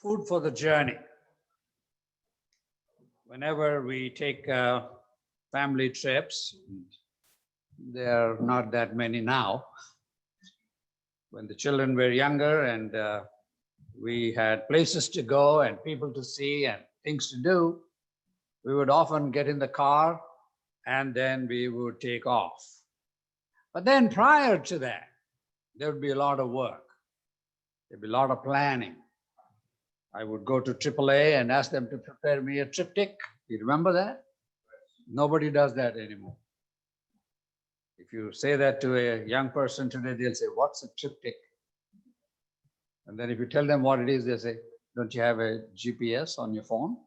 Food for the journey. Whenever we take family trips, there are not that many now. When the children were younger and we had places to go and people to see and things to do, we would often get in the car and then we would take off. But then prior to that, there would be a lot of work. There'd be a lot of planning. I would go to AAA and ask them to prepare me a triptych. You remember that? Nobody does that anymore. If you say that to a young person today, they'll say, "What's a triptych?" And then if you tell them what it is, they say, "Don't you have a GPS on your phone?"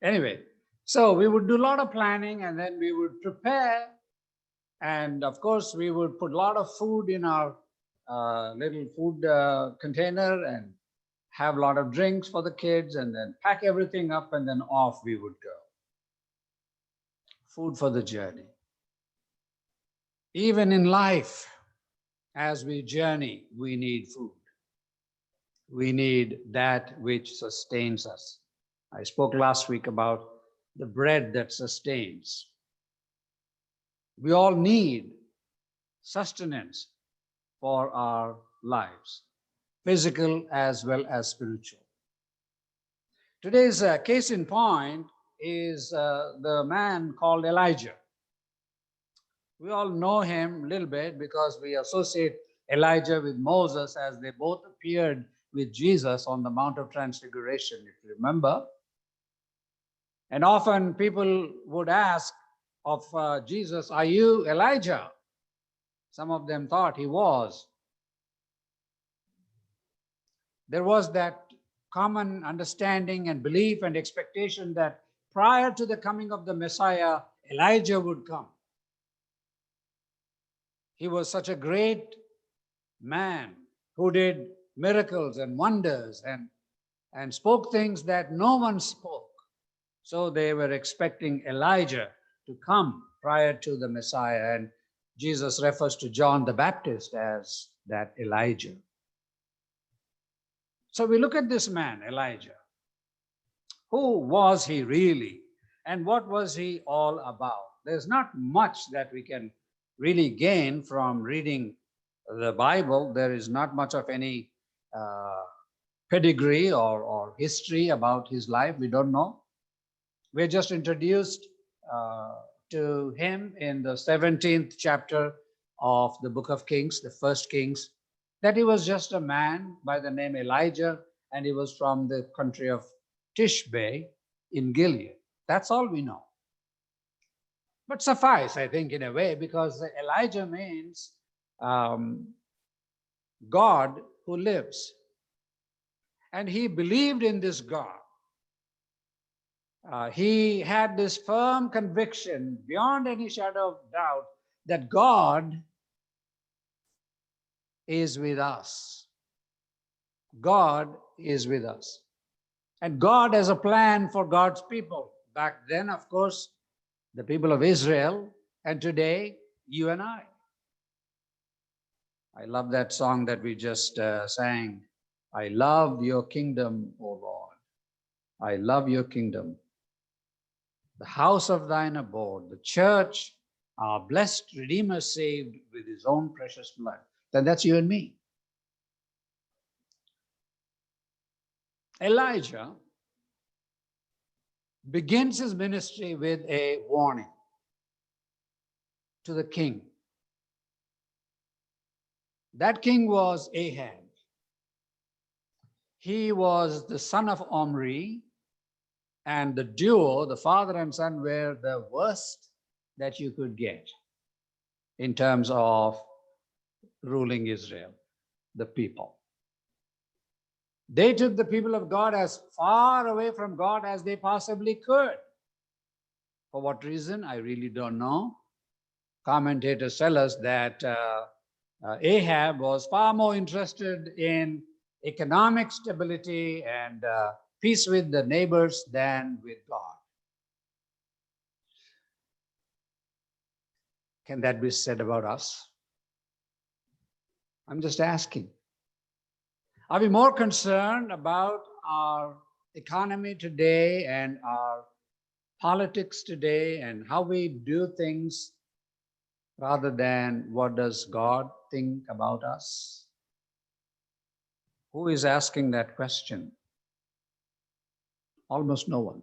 Anyway, so we would do a lot of planning and then we would prepare. And of course, we would put a lot of food in our little food container and have a lot of drinks for the kids and then pack everything up and then off we would go. Food for the journey. Even in life, as we journey, we need food. We need that which sustains us. I spoke last week about the bread that sustains. We all need sustenance for our lives, physical as well as spiritual. Today's case in point is the man called Elijah. We all know him a little bit because we associate Elijah with Moses as they both appeared with Jesus on the Mount of Transfiguration, if you remember. And often people would ask of Jesus, "Are you Elijah?" Some of them thought he was. There was that common understanding and belief and expectation that prior to the coming of the Messiah, Elijah would come. He was such a great man who did miracles and wonders and spoke things that no one spoke. So they were expecting Elijah to come prior to the Messiah. And Jesus refers to John the Baptist as that Elijah. So we look at this man, Elijah. Who was he really? And what was he all about? There's not much that we can really gain from reading the Bible. There is not much of any pedigree or history about his life. We don't know. We're just introduced to him in the 17th chapter of the book of Kings, the first Kings, that he was just a man by the name Elijah, and he was from the country of Tishbe in Gilead. That's all we know. But suffice, I think, in a way, because Elijah means God who lives. And he believed in this God. He had this firm conviction, beyond any shadow of doubt, that God is with us. God is with us. And God has a plan for God's people. Back then, of course, the people of Israel, and today, you and I. I love that song that we just sang. I love your kingdom, O Lord. I love your kingdom. The house of thine abode, the church, our blessed Redeemer saved with his own precious blood. Then that's you and me. Elijah begins his ministry with a warning to the king. That king was Ahab. He was the son of Omri, and the duo, the father and son, were the worst that you could get in terms of ruling Israel, the people. They took the people of God as far away from God as they possibly could. For what reason? I really don't know. Commentators tell us that Ahab was far more interested in economic stability and peace with the neighbors than with God. Can that be said about us? I'm just asking. Are we more concerned about our economy today and our politics today and how we do things rather than what does God think about us? Who is asking that question? Almost no one,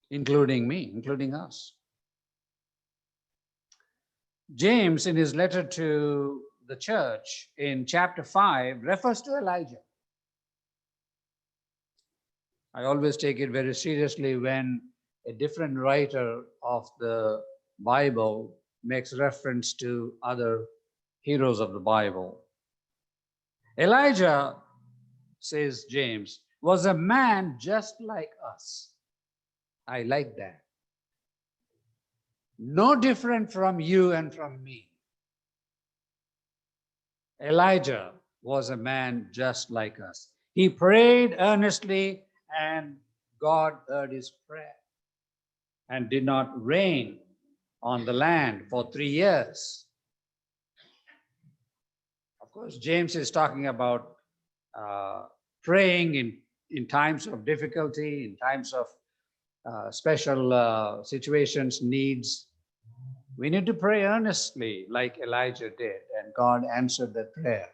including me, including us. James, in his letter to the church in chapter 5, refers to Elijah. I always take it very seriously when a different writer of the Bible makes reference to other heroes of the Bible. Elijah, says James, was a man just like us. I like that. No different from you and from me. Elijah was a man just like us. He prayed earnestly and God heard his prayer and did not rain on the land for 3 years. Of course, James is talking about praying in times of difficulty, in times of special situations, needs. We need to pray earnestly like Elijah did, and God answered that prayer.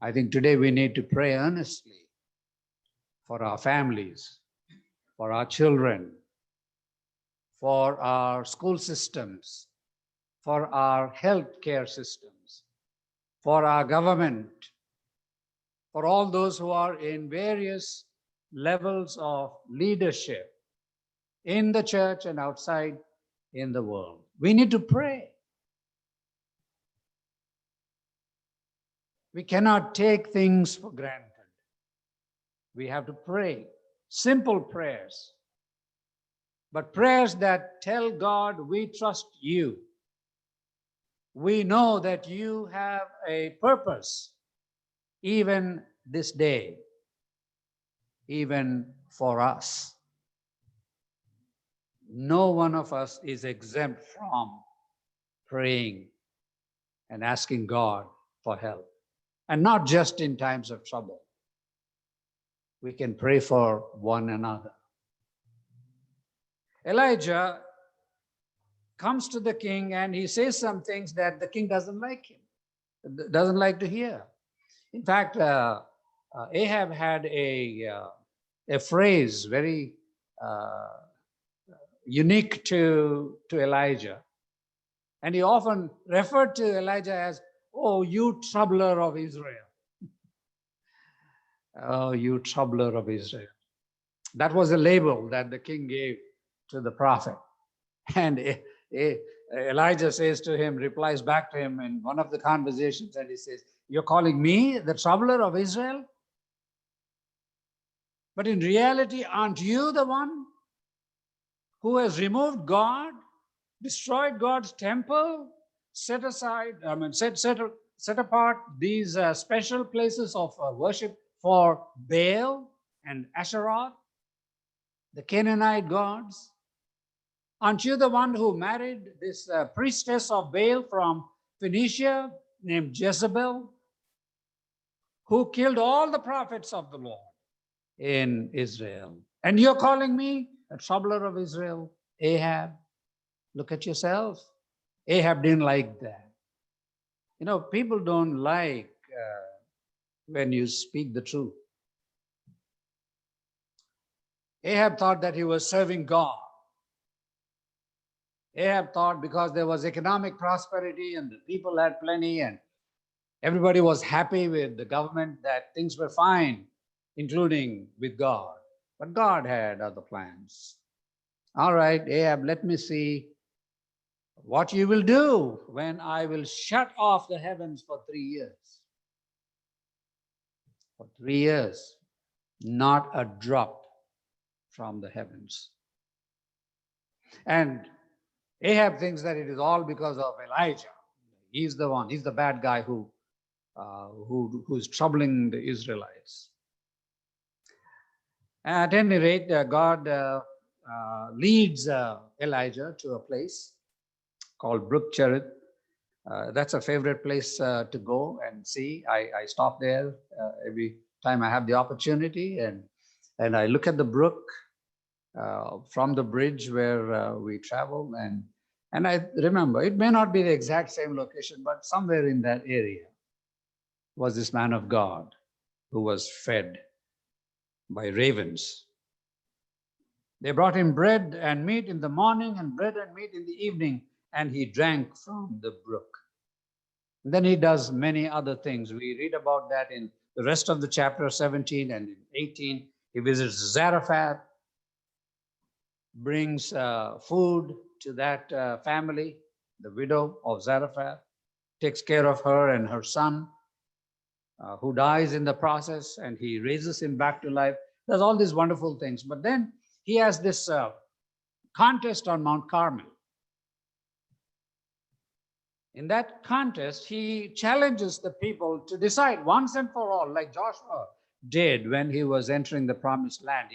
I think today we need to pray earnestly for our families, for our children, for our school systems, for our healthcare systems, for our government, for all those who are in various levels of leadership in the church and outside in the world. We need to pray. We cannot take things for granted. We have to pray, simple prayers, but prayers that tell God, we trust you. We know that you have a purpose, even this day, even for us. No one of us is exempt from praying and asking God for help. And not just in times of trouble. We can pray for one another. Elijah comes to the king and he says some things that the king doesn't like to hear. In fact, Ahab had a phrase very unique to Elijah. And he often referred to Elijah as, "Oh, you troubler of Israel." Oh, you troubler of Israel. That was a label that the king gave to the prophet. And Elijah says to him, replies back to him in one of the conversations, and he says, "You're calling me the troubler of Israel? But in reality, aren't you the one who has removed God, destroyed God's temple, set apart these special places of worship for Baal and Asherah, the Canaanite gods? Aren't you the one who married this priestess of Baal from Phoenicia named Jezebel, who killed all the prophets of the Lord in Israel? And you're calling me a troubler of Israel, Ahab? Look at yourself." Ahab didn't like that. You know, people don't like when you speak the truth. Ahab thought that he was serving God. Ahab thought because there was economic prosperity and the people had plenty and everybody was happy with the government that things were fine, including with God. But God had other plans. All right, Ahab, let me see what you will do when I will shut off the heavens for 3 years. For 3 years, not a drop from the heavens. And Ahab thinks that it is all because of Elijah. He's the one, he's the bad guy who's troubling the Israelites. At any rate, God leads Elijah to a place called Brook Cherith. That's a favorite place to go and see. I stop there every time I have the opportunity, and I look at the brook from the bridge where we travel, and I remember, it may not be the exact same location, but somewhere in that area was this man of God who was fed by ravens. They brought him bread and meat in the morning and bread and meat in the evening, and he drank from the brook. And then he does many other things. We read about that in the rest of the chapter 17 and in 18. He visits Zarephath, brings food to that family, the widow of Zarephath, takes care of her and her son, who dies in the process, and he raises him back to life. Does all these wonderful things. But then he has this contest on Mount Carmel. In that contest, he challenges the people to decide once and for all, like Joshua did when he was entering the promised land.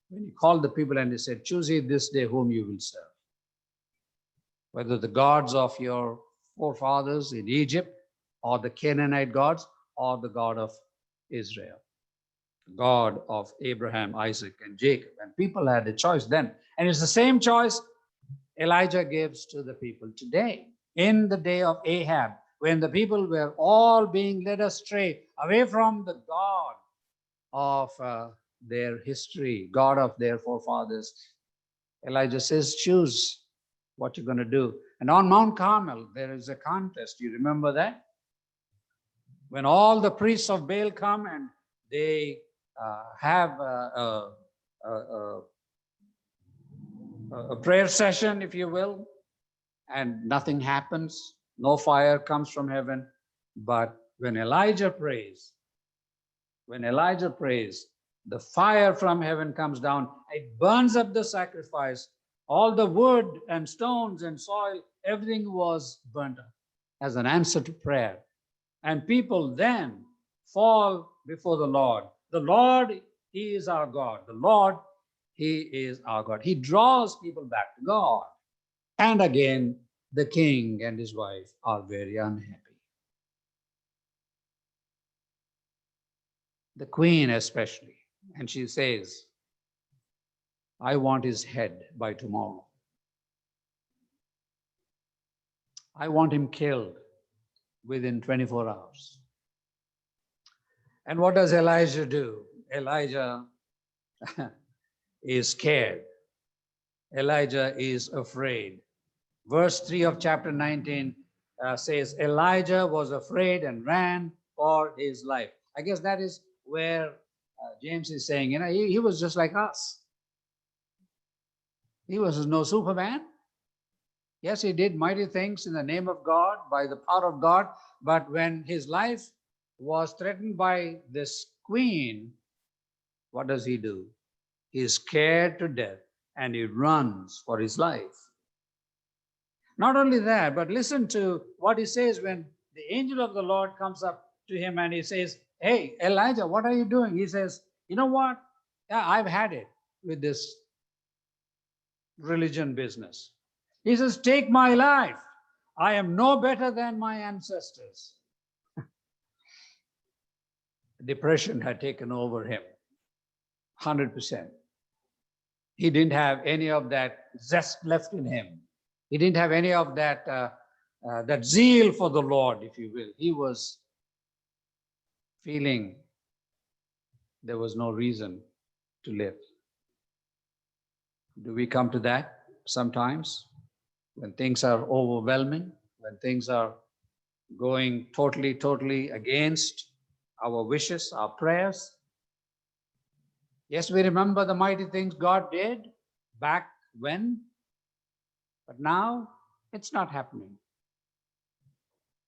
When he called the people and he said, choose ye this day whom you will serve. Whether the gods of your forefathers in Egypt, or the Canaanite gods, or the God of Israel, God of Abraham, Isaac, and Jacob. And people had a choice then. And it's the same choice Elijah gives to the people today. In the day of Ahab, when the people were all being led astray away from the God of their history, God of their forefathers, Elijah says, choose what you're going to do. And on Mount Carmel, there is a contest. You remember that? When all the priests of Baal come and they have a prayer session, if you will, and nothing happens, no fire comes from heaven. But when Elijah prays, the fire from heaven comes down, it burns up the sacrifice, all the wood and stones and soil, everything was burnt up as an answer to prayer. And people then fall before the Lord. The Lord, He is our God. The Lord, He is our God. He draws people back to God. And again, the king and his wife are very unhappy. The queen especially. And she says, I want his head by tomorrow. I want him killed within 24 hours. And what does Elijah do? Elijah is scared. Elijah is afraid. Verse 3 of chapter 19 says, Elijah was afraid and ran for his life. I guess that is where James is saying, he was just like us. He was no Superman. Yes, he did mighty things in the name of God, by the power of God. But when his life was threatened by this queen, what does he do? He is scared to death and he runs for his life. Not only that, but listen to what he says when the angel of the Lord comes up to him and he says, hey, Elijah, what are you doing? He says, you know what? Yeah, I've had it with this religion business. He says, take my life. I am no better than my ancestors. Depression had taken over him, 100%. He didn't have any of that zest left in him. He didn't have any of that, that zeal for the Lord, if you will. He was feeling there was no reason to live. Do we come to that sometimes? When things are overwhelming, when things are going totally against our wishes, our prayers. Yes, we remember the mighty things God did back when, but now it's not happening.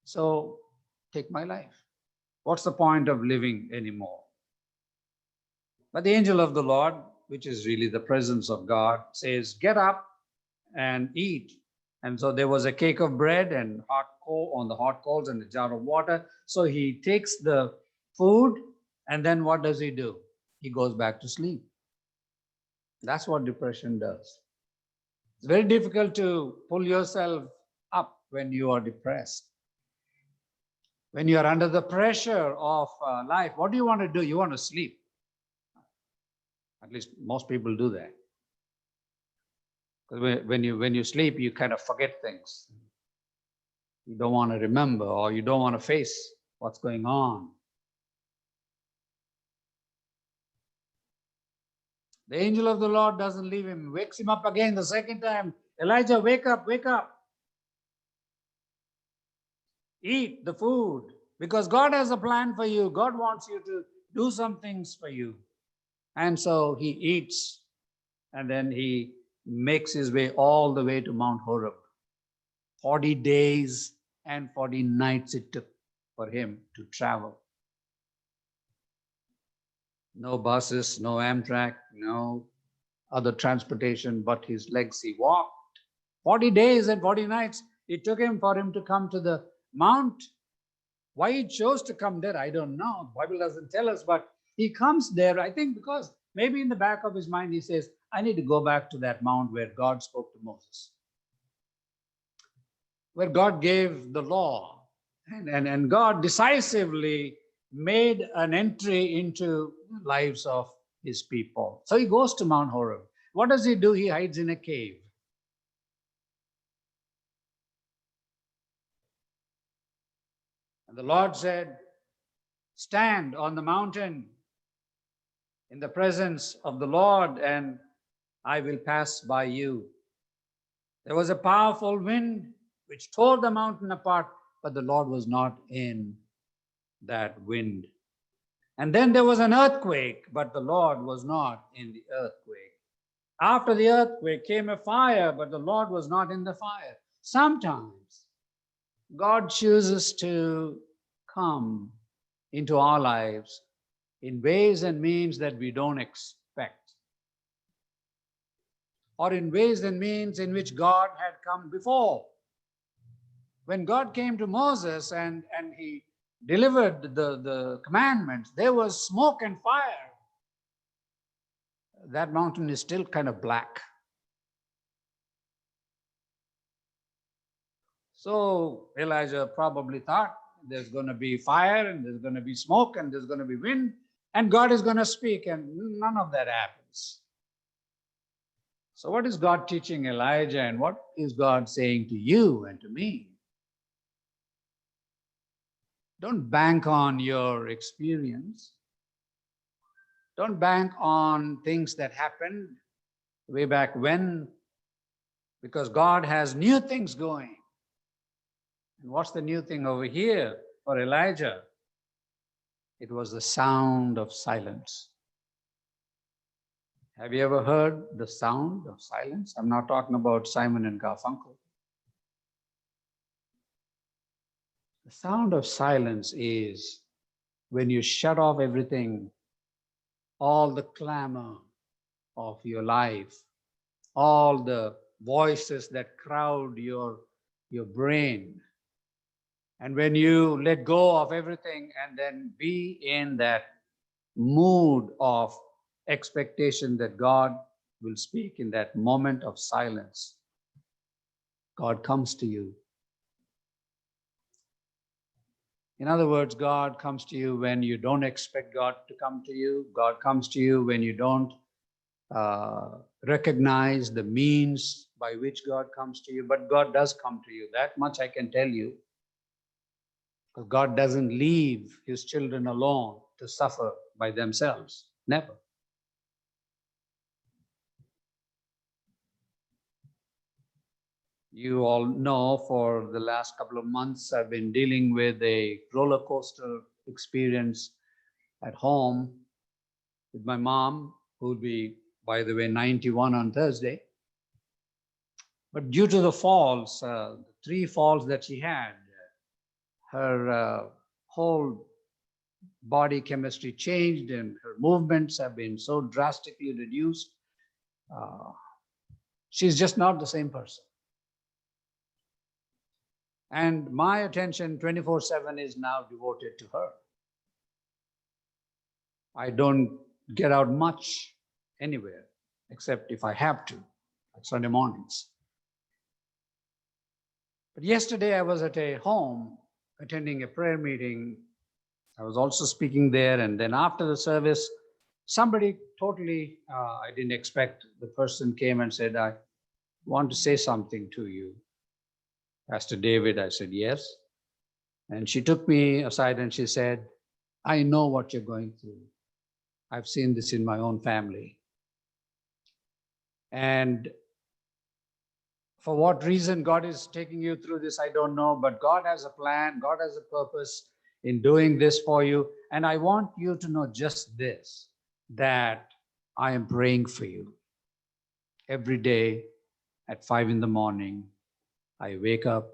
So take my life. What's the point of living anymore? But the angel of the Lord, which is really the presence of God, says, get up and eat. And so there was a cake of bread and hot coal on the hot coals and a jar of water. So he takes the food, and then what does he do? He goes back to sleep. That's what depression does. It's very difficult to pull yourself up when you are depressed. When you are under the pressure of life, what do you want to do? You want to sleep. At least most people do that. Because when you sleep, you kind of forget things. You don't want to remember, or you don't want to face what's going on. The angel of the Lord doesn't leave him, wakes him up again the second time. Elijah, wake up, wake up. Eat the food, because God has a plan for you. God wants you to do some things for you. And so he eats, and then he makes his way all the way to Mount Horeb. 40 days and 40 nights it took for him to travel. No buses, no Amtrak, no other transportation but his legs. He walked 40 days and 40 nights. It took him for him to come to the mount. Why he chose to come there, I don't know. The Bible doesn't tell us, but he comes there, I think, because maybe in the back of his mind he says, I need to go back to that mount where God spoke to Moses, where God gave the law, and God decisively made an entry into the lives of his people. So he goes to Mount Horeb. What does he do? He hides in a cave. And the Lord said, stand on the mountain in the presence of the Lord, and I will pass by you. There was a powerful wind which tore the mountain apart, but the Lord was not in that wind. And then there was an earthquake, but the Lord was not in the earthquake. After the earthquake came a fire, but the Lord was not in the fire. Sometimes God chooses to come into our lives in ways and means that we don't expect, or in ways and means in which God had come before. When God came to Moses and he delivered the commandments, there was smoke and fire. That mountain is still kind of black. So Elijah probably thought there's going to be fire, and there's going to be smoke, and there's going to be wind, and God is going to speak, and none of that happens. So what is God teaching Elijah, and what is God saying to you and to me? Don't bank on your experience. Don't bank on things that happened way back when, because God has new things going. And what's the new thing over here for Elijah? It was the sound of silence. Have you ever heard the sound of silence? I'm not talking about Simon and Garfunkel. The sound of silence is when you shut off everything, all the clamor of your life, all the voices that crowd your brain. And when you let go of everything and then be in that mood of expectation that God will speak in that moment of silence, God comes to you. In other words, God comes to you when you don't expect God to come to you. God comes to you when you don't recognize the means by which God comes to you. But God does come to you. That much I can tell you. Because God doesn't leave his children alone to suffer by themselves. Never. You all know for the last couple of months, I've been dealing with a roller coaster experience at home with my mom, who will be, by the way, 91 on Thursday. But due to the falls, the 3 falls that she had, her whole body chemistry changed and her movements have been so drastically reduced. She's just not the same person. And my attention 24/7 is now devoted to her. I don't get out much anywhere, except if I have to, like Sunday mornings. But yesterday I was at a home attending a prayer meeting. I was also speaking there. And then after the service, somebody totally, I didn't expect, the person came and said, I want to say something to you. Pastor David, I said, yes. And she took me aside and she said, I know what you're going through. I've seen this in my own family. And for what reason God is taking you through this, I don't know, but God has a plan, God has a purpose in doing this for you. And I want you to know just this, that I am praying for you. Every day at 5 in the morning, I wake up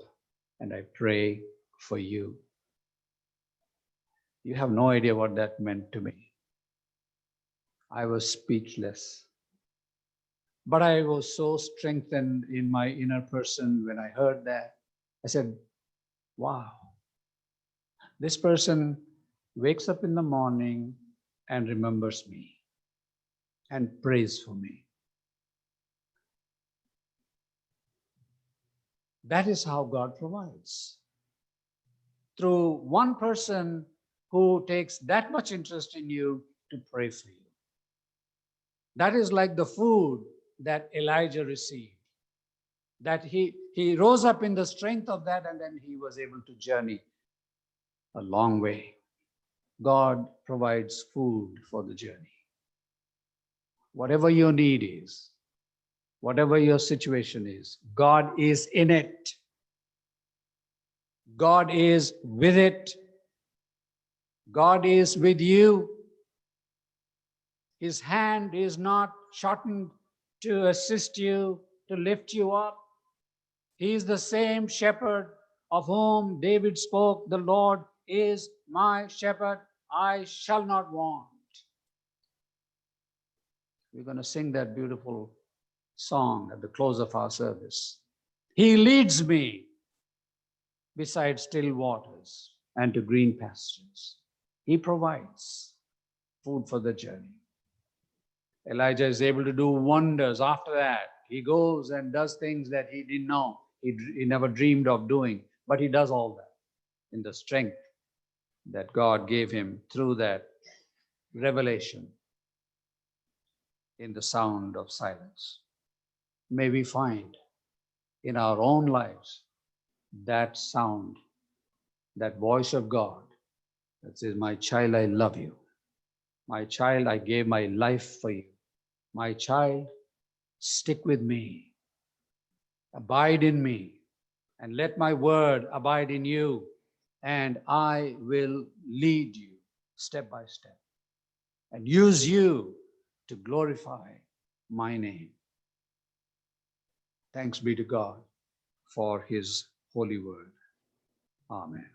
and I pray for you. You have no idea what that meant to me. I was speechless. But I was so strengthened in my inner person when I heard that. I said, wow, this person wakes up in the morning and remembers me and prays for me. That is how God provides. Through one person who takes that much interest in you to pray for you. That is like the food that Elijah received. That he rose up in the strength of that, and then he was able to journey a long way. God provides food for the journey. Whatever your need is, whatever your situation is, God is in it. God is with it. God is with you. His hand is not shortened to assist you, to lift you up. He is the same shepherd of whom David spoke, the Lord is my shepherd, I shall not want. We're going to sing that beautiful song at the close of our service. He leads me beside still waters and to green pastures. He provides food for the journey. Elijah is able to do wonders after that. He goes and does things that he didn't know. He never dreamed of doing, but he does all that in the strength that God gave him through that revelation in the sound of silence. May we find in our own lives that sound, that voice of God that says, my child, I love you. My child, I gave my life for you. My child, stick with me. Abide in me. And let my word abide in you. And I will lead you step by step. And use you to glorify my name. Thanks be to God for his holy word. Amen.